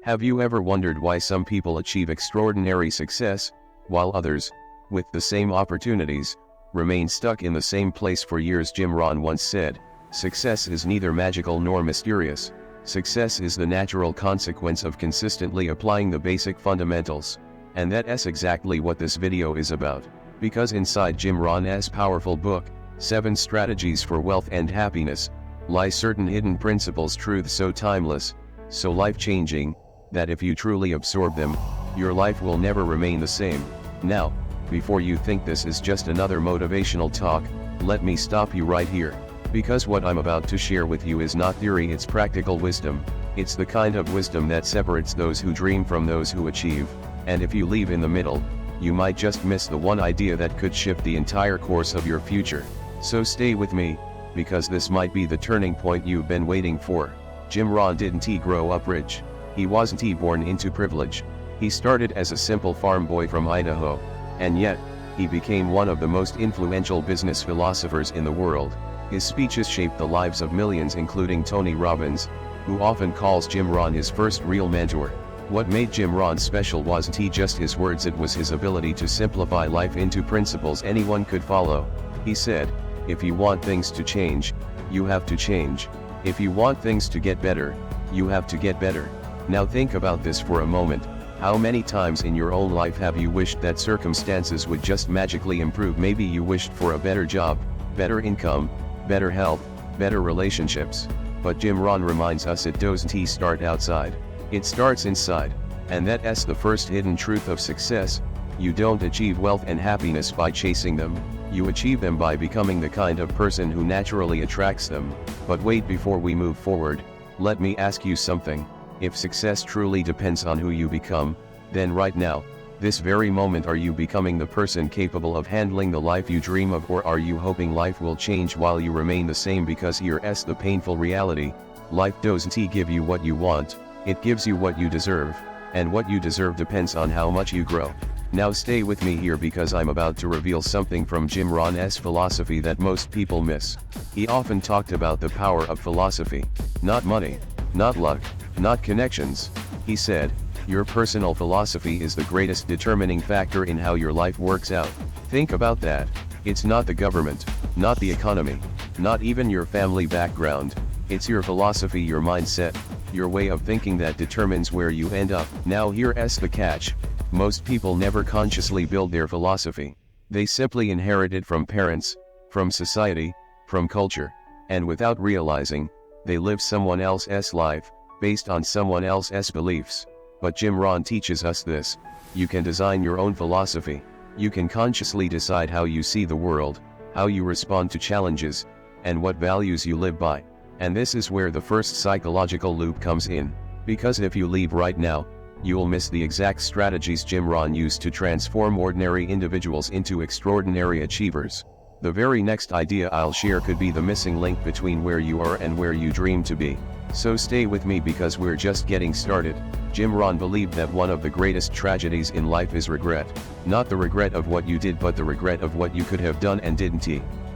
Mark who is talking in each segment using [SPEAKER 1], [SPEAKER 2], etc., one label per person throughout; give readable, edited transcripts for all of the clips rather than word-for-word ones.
[SPEAKER 1] Have you ever wondered why some people achieve extraordinary success, while others, with the same opportunities, remain stuck in the same place for years? Jim Rohn once said, "Success is neither magical nor mysterious. Success is the natural consequence of consistently applying the basic fundamentals." And that's exactly what this video is about. Because inside Jim Rohn's powerful book, 7 Strategies for Wealth and Happiness, lie certain hidden principles, truths so timeless, so life-changing, that if you truly absorb them, your life will never remain the same. Now, before you think this is just another motivational talk, let me stop you right here. Because what I'm about to share with you is not theory, it's practical wisdom. It's the kind of wisdom that separates those who dream from those who achieve, and if you leave in the middle, you might just miss the one idea that could shift the entire course of your future. So stay with me, because this might be the turning point you've been waiting for. Jim Rohn didn't grow up rich. He wasn't born into privilege. He started as a simple farm boy from Idaho, and yet, he became one of the most influential business philosophers in the world. His speeches shaped the lives of millions, including Tony Robbins, who often calls Jim Rohn his first real mentor. What made Jim Rohn special wasn't just his words, it was his ability to simplify life into principles anyone could follow. He said, "If you want things to change, you have to change. If you want things to get better, you have to get better." Now think about this for a moment. How many times in your own life have you wished that circumstances would just magically improve? Maybe you wished for a better job, better income, better health, better relationships. But Jim Rohn reminds us it doesn't start outside. It starts inside. And that's the first hidden truth of success. You don't achieve wealth and happiness by chasing them. You achieve them by becoming the kind of person who naturally attracts them. But wait, before we move forward, let me ask you something. If success truly depends on who you become, then right now, this very moment, are you becoming the person capable of handling the life you dream of, or are you hoping life will change while you remain the same? Because here's the painful reality: life doesn't give you what you want, it gives you what you deserve, and what you deserve depends on how much you grow. Now stay with me here, because I'm about to reveal something from Jim Rohn's philosophy that most people miss. He often talked about the power of philosophy. Not money, not luck, not connections. He said, your personal philosophy is the greatest determining factor in how your life works out. Think about that. It's not the government, not the economy, not even your family background. It's your philosophy, your mindset, your way of thinking that determines where you end up. Now here's the catch. Most people never consciously build their philosophy. They simply inherit it from parents, from society, from culture, and without realizing, they live someone else's life, based on someone else's beliefs. But Jim Rohn teaches us this: you can design your own philosophy. You can consciously decide how you see the world, how you respond to challenges, and what values you live by. And this is where the first psychological loop comes in. Because if you leave right now, you'll miss the exact strategies Jim Rohn used to transform ordinary individuals into extraordinary achievers. The very next idea I'll share could be the missing link between where you are and where you dream to be. So stay with me, because we're just getting started. Jim Rohn believed that one of the greatest tragedies in life is regret. Not the regret of what you did, but the regret of what you could have done and didn't.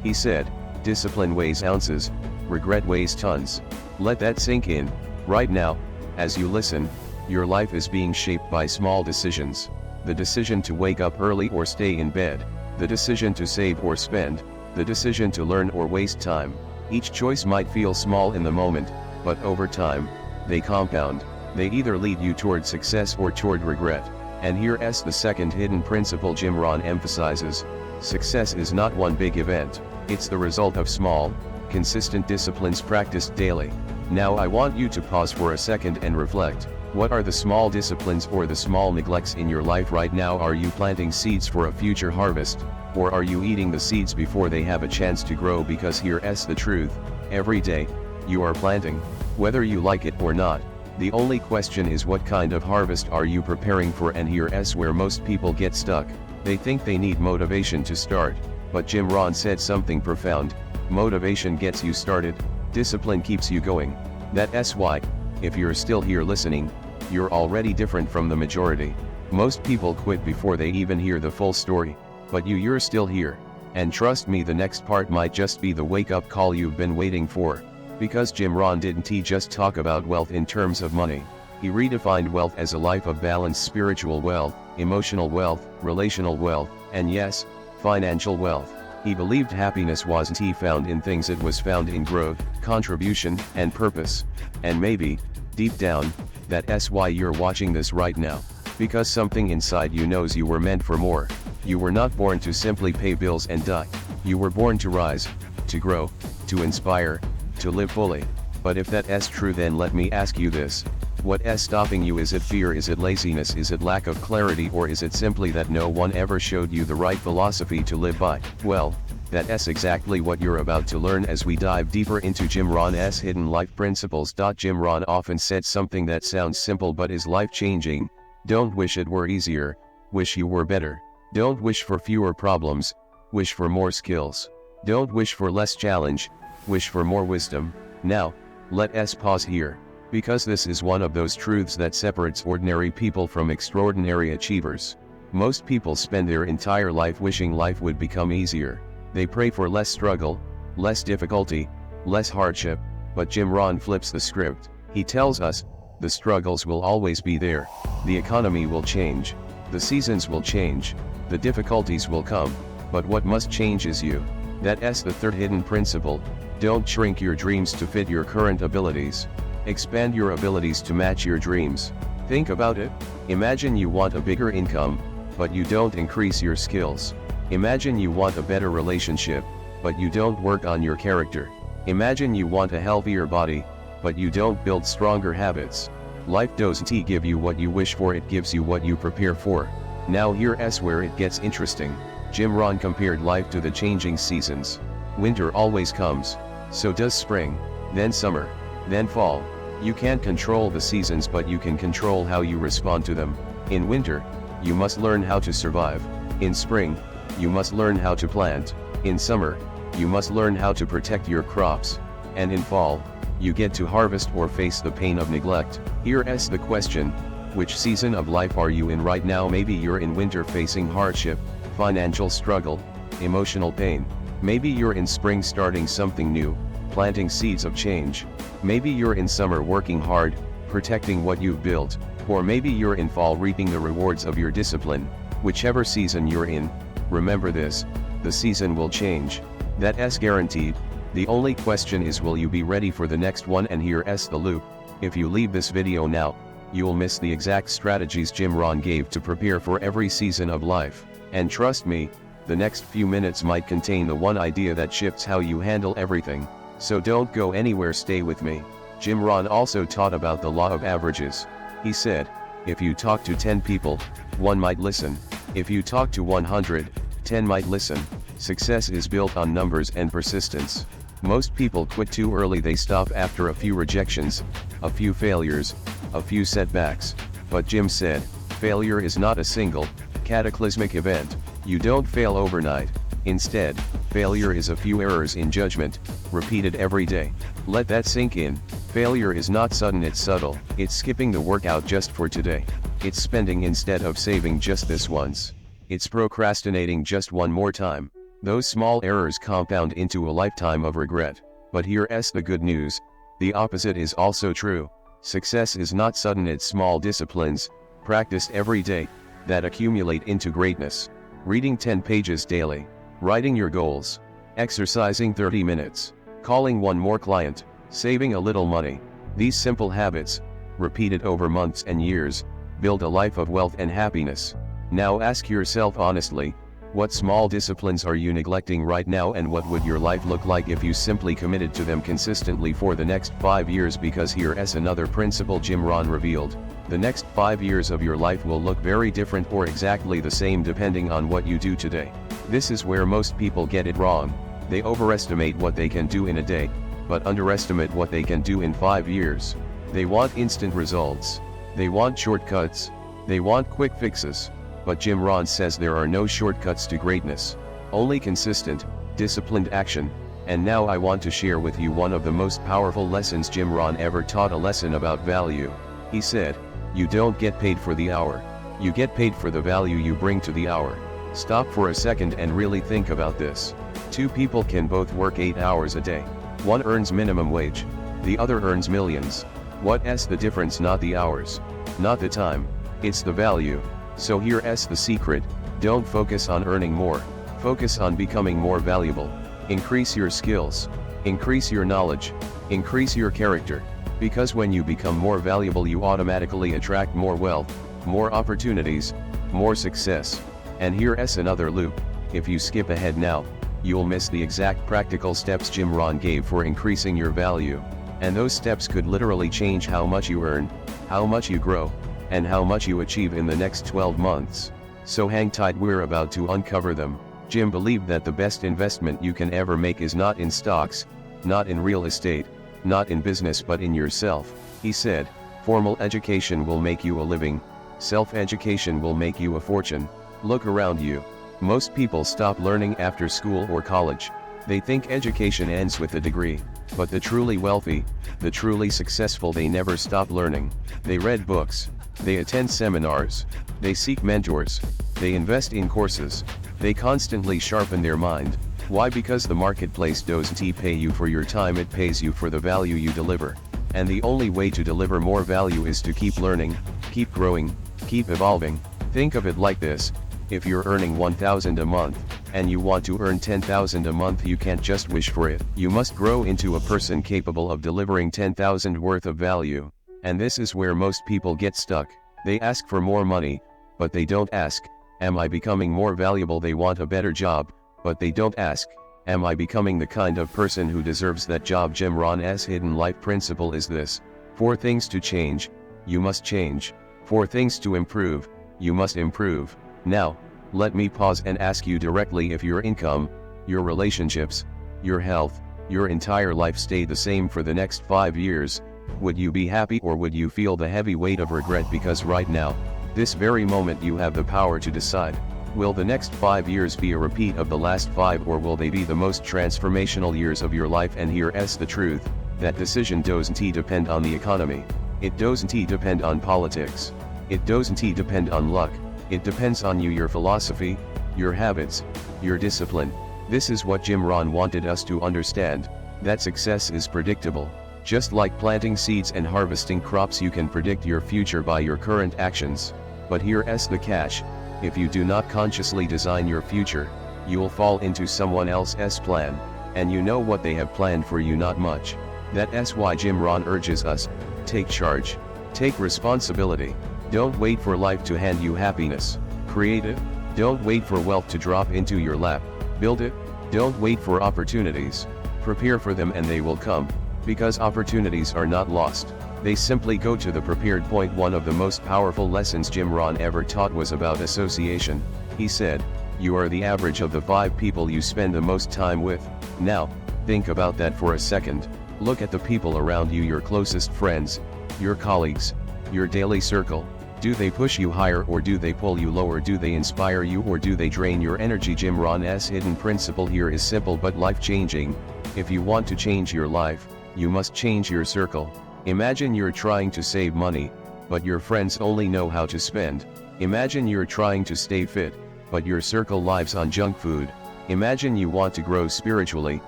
[SPEAKER 1] He said, discipline weighs ounces, regret weighs tons. Let that sink in. Right now, as you listen, your life is being shaped by small decisions. The decision to wake up early or stay in bed. The decision to save or spend. The decision to learn or waste time. Each choice might feel small in the moment, but over time, they compound. They either lead you toward success or toward regret. And here's the second hidden principle Jim Rohn emphasizes: success is not one big event. It's the result of small, consistent disciplines practiced daily. Now I want you to pause for a second and reflect. What are the small disciplines or the small neglects in your life right now? Are you planting seeds for a future harvest, or are you eating the seeds before they have a chance to grow? Because here's the truth: every day, you are planting, whether you like it or not. The only question is, what kind of harvest are you preparing for? And here's where most people get stuck. They think they need motivation to start, but Jim Rohn said something profound: motivation gets you started, discipline keeps you going. That's why, if you're still here listening, you're already different from the majority. Most people quit before they even hear the full story, but you're still here. And trust me, the next part might just be the wake-up call you've been waiting for. Because Jim Rohn didn't just talk about wealth in terms of money. He redefined wealth as a life of balanced spiritual wealth, emotional wealth, relational wealth, and yes, financial wealth. He believed happiness wasn't found in things, it was found in growth, contribution, and purpose. And maybe, deep down, that's why you're watching this right now. Because something inside you knows you were meant for more. You were not born to simply pay bills and die. You were born to rise, to grow, to inspire, to live fully. But if that's true, then let me ask you this. What's stopping you? Is it fear? Is it laziness? Is it lack of clarity? Or is it simply that no one ever showed you the right philosophy to live by? Well, that's exactly what you're about to learn as we dive deeper into Jim Rohn's hidden life principles. Jim Rohn often said something that sounds simple but is life-changing. Don't wish it were easier, wish you were better. Don't wish for fewer problems, wish for more skills. Don't wish for less challenge, wish for more wisdom. Now, let's pause here, because this is one of those truths that separates ordinary people from extraordinary achievers. Most people spend their entire life wishing life would become easier. They pray for less struggle, less difficulty, less hardship, but Jim Rohn flips the script. He tells us, the struggles will always be there, the economy will change, the seasons will change, the difficulties will come, but what must change is you. That's the third hidden principle. Don't shrink your dreams to fit your current abilities. Expand your abilities to match your dreams. Think about it. Imagine you want a bigger income, but you don't increase your skills. Imagine you want a better relationship, but you don't work on your character. Imagine you want a healthier body, but you don't build stronger habits. Life doesn't give you what you wish for, it gives you what you prepare for. Now here's where it gets interesting. Jim Rohn compared life to the changing seasons. Winter always comes, so does spring, then summer, then fall. You can't control the seasons, but you can control how you respond to them. In winter, you must learn how to survive. In spring, you must learn how to plant. In summer, you must learn how to protect your crops. And in fall, you get to harvest or face the pain of neglect. Here's the question, which season of life are you in right now? Maybe you're in winter facing hardship, financial struggle, emotional pain. Maybe you're in spring starting something new, planting seeds of change. Maybe you're in summer working hard, protecting what you've built. Or maybe you're in fall reaping the rewards of your discipline. Whichever season you're in, remember this, the season will change. That's guaranteed. The only question is, will you be ready for the next one? And here's the loop. If you leave this video now, you'll miss the exact strategies Jim Rohn gave to prepare for every season of life. And trust me, the next few minutes might contain the one idea that shifts how you handle everything. So don't go anywhere, stay with me. Jim Rohn also taught about the law of averages. He said, if you talk to 10 people, 1 might listen. If you talk to 100, 10 might listen. Success is built on numbers and persistence. Most people quit too early, they stop after a few rejections, a few failures, a few setbacks. But Jim said, failure is not a single, cataclysmic event. You don't fail overnight. Instead, failure is a few errors in judgment, repeated every day. Let that sink in. Failure is not sudden, it's subtle. It's skipping the workout just for today. It's spending instead of saving just this once. It's procrastinating just one more time. Those small errors compound into a lifetime of regret. But here's the good news. The opposite is also true. Success is not sudden, it's small disciplines, practiced every day, that accumulate into greatness. Reading 10 pages daily, writing your goals, exercising 30 minutes, calling one more client, saving a little money. These simple habits, repeated over months and years, build a life of wealth and happiness. Now ask yourself honestly, what small disciplines are you neglecting right now, and what would your life look like if you simply committed to them consistently for the next 5 years? Because here's another principle Jim Rohn revealed. The next 5 years of your life will look very different or exactly the same depending on what you do today. This is where most people get it wrong. They overestimate what they can do in a day, but underestimate what they can do in 5 years. They want instant results. They want shortcuts. They want quick fixes. But Jim Rohn says there are no shortcuts to greatness, only consistent, disciplined action. And now I want to share with you one of the most powerful lessons Jim Rohn ever taught, a lesson about value. He said, you don't get paid for the hour. You get paid for the value you bring to the hour. Stop for a second and really think about this. 2 people can both work 8 hours a day. One earns minimum wage, the other earns millions. What's the difference? Not the hours, not the time, it's the value. So here's the secret: don't focus on earning more, focus on becoming more valuable. Increase your skills, increase your knowledge, increase your character, because when you become more valuable you automatically attract more wealth, more opportunities, more success. And here's another loop: if you skip ahead now, you'll miss the exact practical steps Jim Rohn gave for increasing your value. And those steps could literally change how much you earn, how much you grow, and how much you achieve in the next 12 months. So hang tight, we're about to uncover them. Jim believed that the best investment you can ever make is not in stocks, not in real estate, not in business, but in yourself. He said, formal education will make you a living, self-education will make you a fortune. Look around you. Most people stop learning after school or college. They think education ends with a degree. But the truly wealthy, the truly successful, they never stop learning. They read books, they attend seminars, they seek mentors, they invest in courses, they constantly sharpen their mind. Why? Because the marketplace doesn't pay you for your time, it pays you for the value you deliver. And the only way to deliver more value is to keep learning, keep growing, keep evolving. Think of it like this: if you're earning $1,000 a month, and you want to earn $10,000 a month, you can't just wish for it. You must grow into a person capable of delivering $10,000 worth of value. And this is where most people get stuck. They ask for more money, but they don't ask, am I becoming more valuable? They want a better job, but they don't ask, am I becoming the kind of person who deserves that job? Jim Rohn's hidden life principle is this: 4 things to change, you must change. 4 things to improve, you must improve. Now, let me pause and ask you directly: if your income, your relationships, your health, your entire life stayed the same for the next 5 years, would you be happy, or would you feel the heavy weight of regret? Because right now, this very moment, you have the power to decide. Will the next 5 years be a repeat of the last 5, or will they be the most transformational years of your life? And here's the truth: that decision doesn't depend on the economy. It doesn't depend on politics. It doesn't depend on luck. It depends on you, your philosophy, your habits, your discipline. This is what Jim Rohn wanted us to understand: that success is predictable. Just like planting seeds and harvesting crops, you can predict your future by your current actions. But here's the catch: if you do not consciously design your future, you will fall into someone else's plan. And you know what they have planned for you? Not much. That's why Jim Rohn urges us: take charge, take responsibility. Don't wait for life to hand you happiness. Create it. Don't wait for wealth to drop into your lap. Build it. Don't wait for opportunities. Prepare for them and they will come. Because opportunities are not lost. They simply go to the prepared point. One of the most powerful lessons Jim Rohn ever taught was about association. He said, you are the average of the 5 people you spend the most time with. Now, think about that for a second. Look at the people around you, your closest friends, your colleagues, your daily circle. Do they push you higher, or do they pull you lower? Do they inspire you, or do they drain your energy? Jim Rohn's hidden principle here is simple but life-changing. If you want to change your life, you must change your circle. Imagine you're trying to save money, but your friends only know how to spend. Imagine you're trying to stay fit, but your circle lives on junk food. Imagine you want to grow spiritually,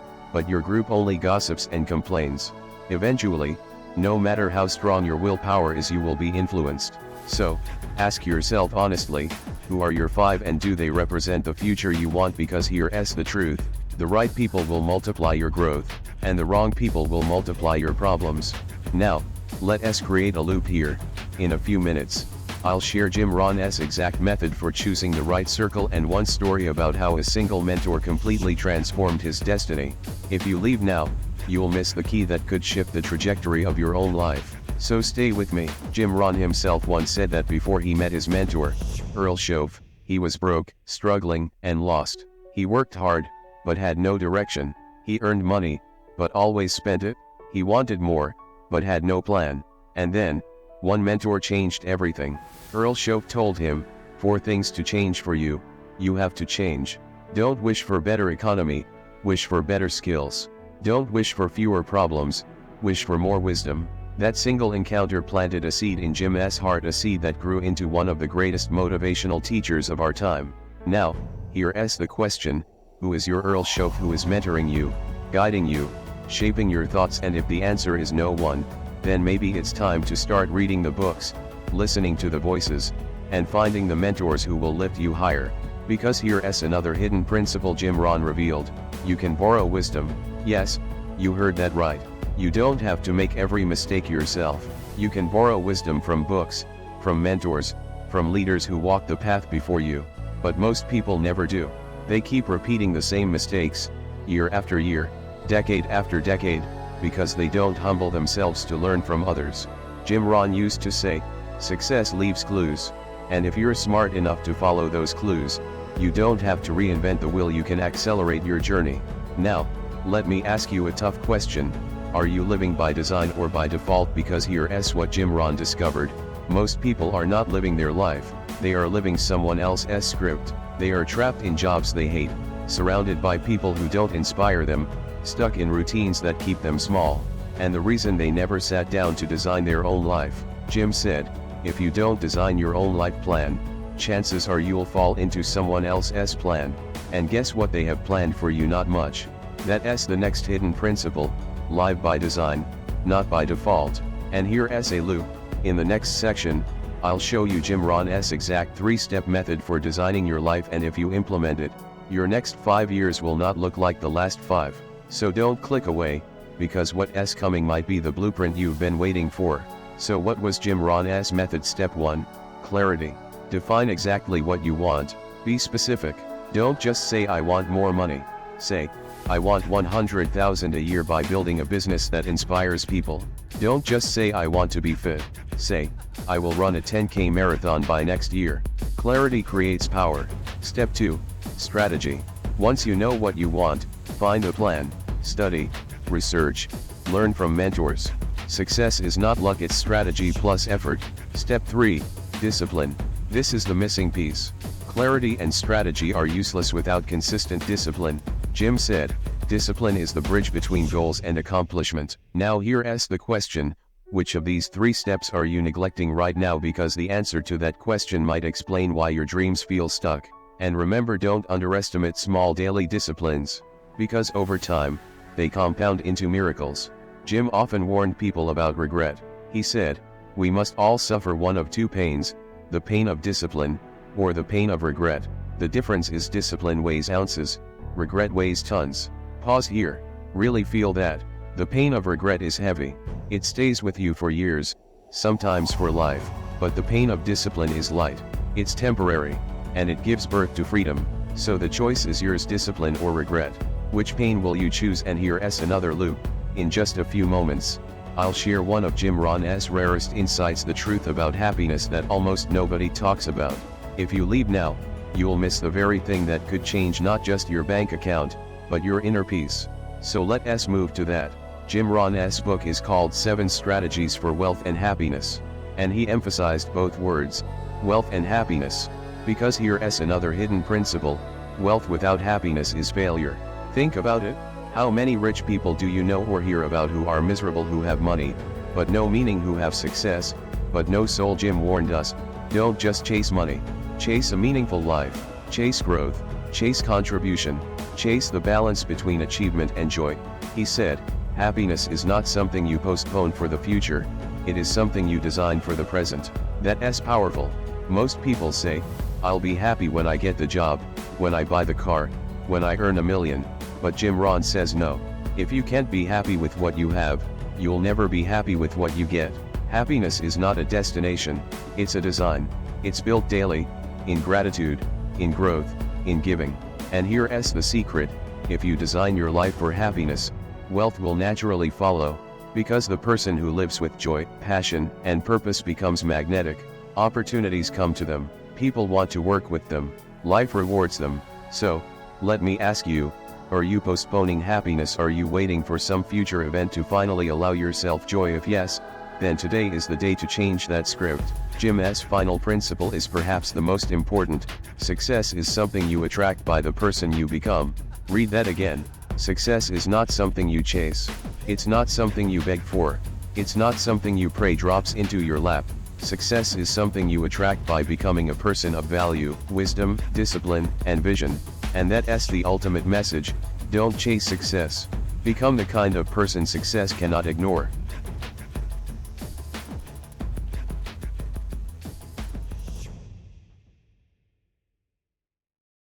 [SPEAKER 1] but your group only gossips and complains. Eventually, no matter how strong your willpower is, you will be influenced. So, ask yourself honestly, who are your 5 and do they represent the future you want? Because here's the truth: the right people will multiply your growth, and the wrong people will multiply your problems. Now, let us create a loop here. In a few minutes, I'll share Jim Rohn's exact method for choosing the right circle and one story about how a single mentor completely transformed his destiny. If you leave now, you'll miss the key that could shift the trajectory of your own life. So stay with me. Jim Rohn himself once said that before he met his mentor, Earl Shove, he was broke, struggling, and lost. He worked hard, but had no direction. He earned money, but always spent it. He wanted more, but had no plan. And then, one mentor changed everything. Earl Shove told him, 4 things to change for you. You have to change. Don't wish for better economy, wish for better skills. Don't wish for fewer problems, wish for more wisdom. That single encounter planted a seed in Jim's heart, a seed that grew into one of the greatest motivational teachers of our time. Now, here's the question: who is your Earl Shove? Who is mentoring you, guiding you, shaping your thoughts? And if the answer is no one, then maybe it's time to start reading the books, listening to the voices, and finding the mentors who will lift you higher. Because here's another hidden principle Jim Rohn revealed: you can borrow wisdom. Yes, you heard that right. You don't have to make every mistake yourself. You can borrow wisdom from books, from mentors, from leaders who walk the path before you. But most people never do. They keep repeating the same mistakes, year after year, decade after decade, because they don't humble themselves to learn from others. Jim Rohn used to say, "Success leaves clues. And if you're smart enough to follow those clues, you don't have to reinvent the wheel, you can accelerate your journey." Now, let me ask you a tough question. Are you living by design or by default? Because here's what Jim Rohn discovered: most people are not living their life, they are living someone else's script. They are trapped in jobs they hate, surrounded by people who don't inspire them, stuck in routines that keep them small. And the reason they never sat down to design their own life, Jim said, if you don't design your own life plan, chances are you'll fall into someone else's plan. And guess what they have planned for you? Not much. That's the next hidden principle: live by design, not by default. And here's a loop. In the next section, I'll show you Jim Rohn's exact 3-step method for designing your life, and if you implement it, your next 5 years will not look like the last 5. So don't click away, because what's coming might be the blueprint you've been waiting for. So what was Jim Rohn's method? Step 1. Clarity. Define exactly what you want. Be specific. Don't just say "I want more money." Say, "I want 100,000 a year by building a business that inspires people." Don't just say "I want to be fit." Say, "I will run a 10K marathon by next year." Clarity creates power. Step 2. Strategy. Once you know what you want, find a plan, study, research, learn from mentors. Success is not luck, it's strategy plus effort. Step 3. Discipline. This is the missing piece. Clarity and strategy are useless without consistent discipline. Jim said, "Discipline is the bridge between goals and accomplishment." Now here's the question: which of these 3 steps are you neglecting right now? Because the answer to that question might explain why your dreams feel stuck. And remember, don't underestimate small daily disciplines, because over time, they compound into miracles. Jim often warned people about regret. He said, "We must all suffer one of 2 pains, the pain of discipline, or the pain of regret. The difference is discipline weighs ounces, regret weighs tons." Pause here. Really feel that. The pain of regret is heavy. It stays with you for years, sometimes for life. But the pain of discipline is light. It's temporary, and it gives birth to freedom. So the choice is yours: discipline or regret. Which pain will you choose? And here's another loop. In just a few moments, I'll share one of Jim Rohn's rarest insights, the truth about happiness that almost nobody talks about. If you leave now, you'll miss the very thing that could change not just your bank account, but your inner peace. So let's move to that. Jim Rohn's book is called 7 Strategies for Wealth and Happiness. And he emphasized both words, wealth and happiness. Because here's another hidden principle: wealth without happiness is failure. Think about it. How many rich people do you know or hear about who are miserable, who have money, but no meaning, who have success, but no soul? Jim warned us, don't just chase money. Chase a meaningful life. Chase growth. Chase contribution. Chase the balance between achievement and joy. He said, happiness is not something you postpone for the future, it is something you design for the present. That's powerful. Most people say, I'll be happy when I get the job, when I buy the car, when I earn $1 million. But Jim Rohn says no. If you can't be happy with what you have, you'll never be happy with what you get. Happiness is not a destination, it's a design. It's built daily, in gratitude, in growth, in giving. And here's the secret: if you design your life for happiness, wealth will naturally follow. Because the person who lives with joy, passion, and purpose becomes magnetic. Opportunities come to them, people want to work with them, life rewards them. So, let me ask you, are you postponing happiness? Are you waiting for some future event to finally allow yourself joy? If yes, then today is the day to change that script. Jim's final principle is perhaps the most important: success is something you attract by the person you become. Read that again. Success is not something you chase. It's not something you beg for. It's not something you pray drops into your lap. Success is something you attract by becoming a person of value, wisdom, discipline, and vision. And that's the ultimate message: don't chase success. Become the kind of person success cannot ignore.